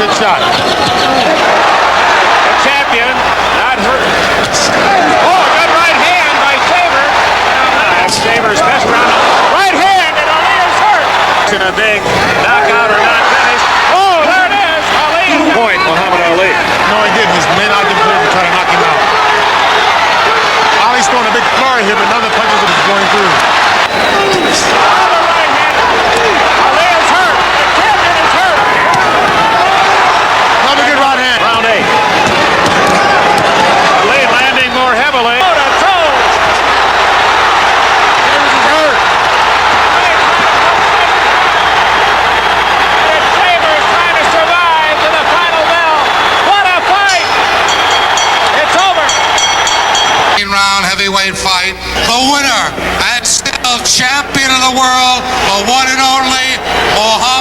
good shot. The champion, not hurt. Oh, a good right hand by Sabre. That's Sabre's best round. Right hand, and Ali is hurt. In a big knockout or non-finish. Oh, there it is. Ali. Point, Muhammad Ali. No, he didn't. His man out there to try to knock him out. Ali's throwing a big flurry here, but none of the punches are going through. Another right hand. Ali is hurt. The champion is hurt. Another good right hand. Round 8. Ali landing more heavily. Oh, the toes. Davis is hurt. And Sabre is trying to survive to the final bell. What a fight! It's over. Round heavyweight fight. The winner and still champion of the world, the one and only Muhammad